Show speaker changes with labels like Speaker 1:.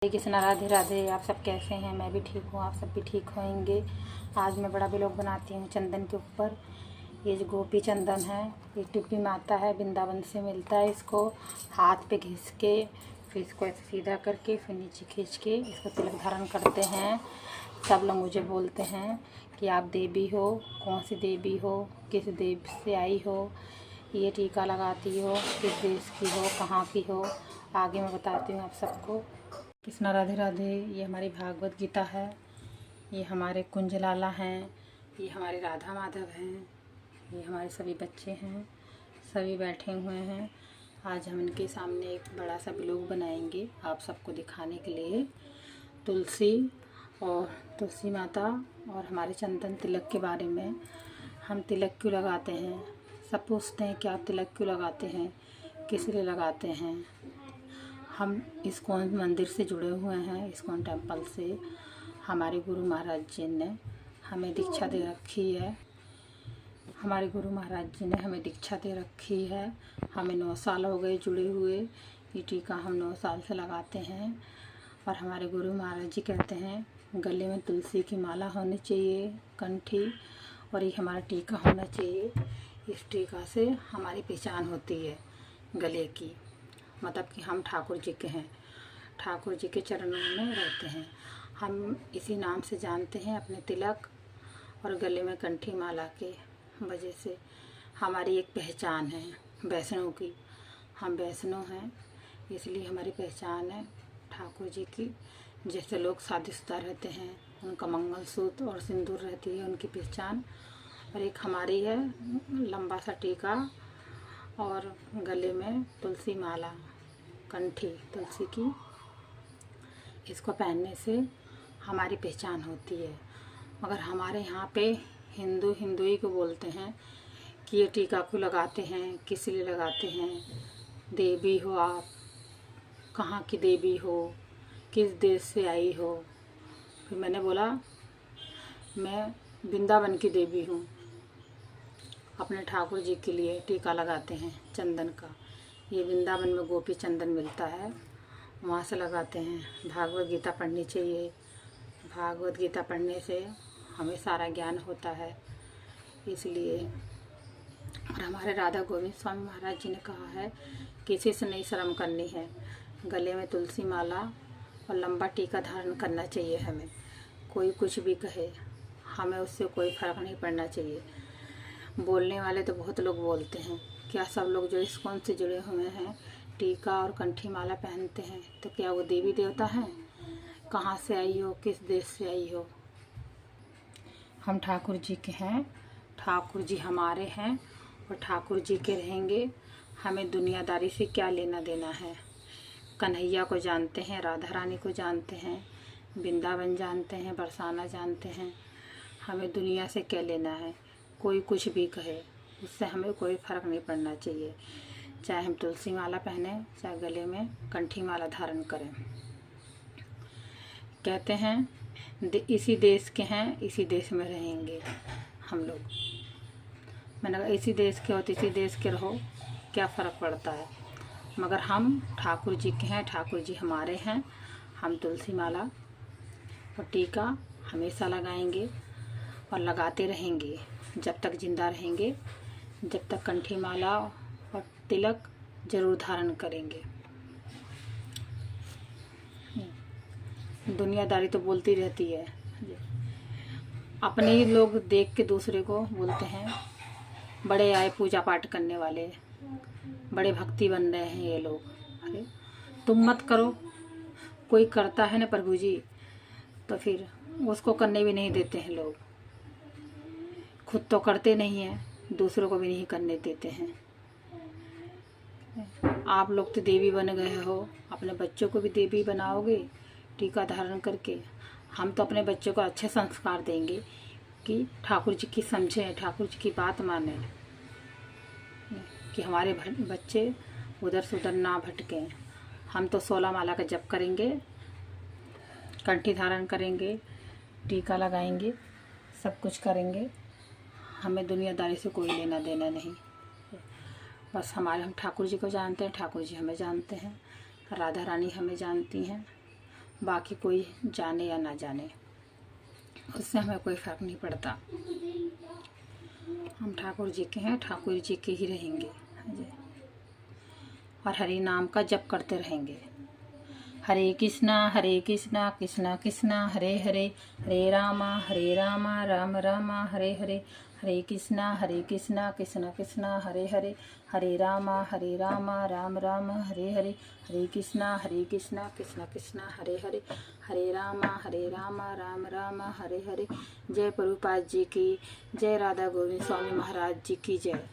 Speaker 1: कृष्णा, राधे राधे। आप सब कैसे हैं? मैं भी ठीक हूँ, आप सब भी ठीक होंगे। आज मैं बड़ा व्लॉग बनाती हूँ चंदन के ऊपर। ये जो गोपी चंदन है, ये टिप्पी माता है, वृंदावन से मिलता है। इसको हाथ पे घिस के फिर इसको ऐसे सीधा करके फिर नीचे खींच के इसको तिलक धारण करते हैं। सब लोग मुझे बोलते हैं कि आप देवी हो, कौन सी देवी हो, किस देव से आई हो, ये टीका लगाती हो, किस देश की हो, कहाँ की हो। आगे मैं बताती हूँ आप सबको। कृष्णा, राधे राधे। ये हमारी भागवत गीता है, ये हमारे कुंज लाला हैं, ये हमारे राधा माधव हैं, ये हमारे सभी बच्चे हैं, सभी बैठे हुए हैं। आज हम इनके सामने एक बड़ा सा व्लॉग बनाएंगे आप सबको दिखाने के लिए। तुलसी माता और हमारे चंदन तिलक के बारे में। हम तिलक क्यों लगाते हैं? सब पूछते हैं कि आप तिलक क्यों लगाते हैं, किस लिए लगाते हैं। हम इस्कॉन मंदिर से जुड़े हुए हैं, इस्कॉन टेम्पल से। हमारे गुरु महाराज जी ने हमें दीक्षा दे रखी है। हमारे गुरु महाराज जी ने हमें दीक्षा दे रखी है। हमें 9 साल हो गए जुड़े हुए। ये टीका हम 9 साल से लगाते हैं। और हमारे गुरु महाराज जी कहते हैं गले में तुलसी की माला होनी चाहिए, कंठी, और ये हमारा टीका होना चाहिए। इस टीका से हमारी पहचान होती है गले की, मतलब कि हम ठाकुर जी के हैं, ठाकुर जी के चरणों में रहते हैं। हम इसी नाम से जानते हैं अपने तिलक और गले में कंठी माला के वजह से। हमारी एक पहचान है वैष्णव की। हम वैष्णव हैं, इसलिए हमारी पहचान है ठाकुर जी की। जैसे लोग शादीशुदा रहते हैं, उनका मंगलसूत्र और सिंदूर रहती है उनकी पहचान, और एक हमारी है लंबा सा टीका और गले में तुलसी माला, कंठी तुलसी की। इसको पहनने से हमारी पहचान होती है। मगर हमारे यहाँ पे हिंदू ही को बोलते हैं कि ये टीका क्यों लगाते हैं, किस लिए लगाते हैं, देवी हो आप, कहाँ की देवी हो, किस देश से आई हो। फिर मैंने बोला मैं वृंदावन की देवी हूँ। अपने ठाकुर जी के लिए टीका लगाते हैं चंदन का। ये वृंदावन में गोपी चंदन मिलता है, वहाँ से लगाते हैं। भागवत गीता पढ़नी चाहिए। भागवत गीता पढ़ने से हमें सारा ज्ञान होता है, इसलिए। और हमारे राधा गोविंद स्वामी महाराज जी ने कहा है किसी से नहीं शर्म करनी है, गले में तुलसी माला और लंबा टीका धारण करना चाहिए हमें। कोई कुछ भी कहे, हमें उससे कोई फ़र्क नहीं पड़ना चाहिए। बोलने वाले तो बहुत लोग बोलते हैं, क्या सब लोग जो इस्कॉन से जुड़े हुए हैं टीका और कंठी माला पहनते हैं तो क्या वो देवी देवता हैं? कहाँ से आई हो, किस देश से आई हो? हम ठाकुर जी के हैं, ठाकुर जी हमारे हैं और ठाकुर जी के रहेंगे। हमें दुनियादारी से क्या लेना देना है। कन्हैया को जानते हैं, राधा रानी को जानते हैं, वृंदावन जानते हैं, बरसाना जानते हैं। हमें दुनिया से क्या लेना है। कोई कुछ भी कहे, उससे हमें कोई फ़र्क नहीं पड़ना चाहिए। चाहे हम तुलसी माला पहने, चाहे गले में कंठी माला धारण करें। कहते हैं इसी देश के हैं, इसी देश में रहेंगे हम लोग। मैंने कहा इसी देश के हो तो इसी देश के रहो, क्या फ़र्क पड़ता है। मगर हम ठाकुर जी के हैं, ठाकुर जी हमारे हैं। हम तुलसी माला और टीका हमेशा लगाएंगे और लगाते रहेंगे जब तक जिंदा रहेंगे। जब तक कंठी माला और तिलक जरूर धारण करेंगे। दुनियादारी तो बोलती रहती है, अपने ही लोग देख के दूसरे को बोलते हैं बड़े आए पूजा पाठ करने वाले, बड़े भक्ति बन रहे हैं ये लोग। अरे तुम मत करो, कोई करता है ना प्रभु जी, तो फिर उसको करने भी नहीं देते हैं लोग। खुद तो करते नहीं हैं, दूसरों को भी नहीं करने देते हैं। आप लोग तो देवी बन गए हो, अपने बच्चों को भी देवी बनाओगे टीका धारण करके। हम तो अपने बच्चों को अच्छे संस्कार देंगे कि ठाकुर जी की समझें, ठाकुर जी की बात माने, कि हमारे बच्चे उधर से उधर ना भटकें। हम तो 16 माला का जप करेंगे, कंठी धारण करेंगे, टीका लगाएंगे, सब कुछ करेंगे। हमें दुनियादारी से कोई लेना देना नहीं। बस हम ठाकुर जी को जानते हैं, ठाकुर जी हमें जानते हैं, राधा रानी हमें जानती हैं, बाकी कोई जाने या ना जाने, उससे हमें कोई फ़र्क नहीं पड़ता। हम ठाकुर जी के हैं, ठाकुर जी के ही रहेंगे और हरि नाम का जप करते रहेंगे। हरे कृष्णा कृष्णा कृष्णा हरे हरे, हरे रामा राम रामा हरे हरे, हरे कृष्णा कृष्णा कृष्णा हरे हरे, हरे रामा राम राम हरे हरे, हरे कृष्णा कृष्णा कृष्णा हरे हरे, हरे रामा राम राम हरे हरे। जय प्रभुपाद जी की जय, राधा गोविंद स्वामी महाराज जी की जय।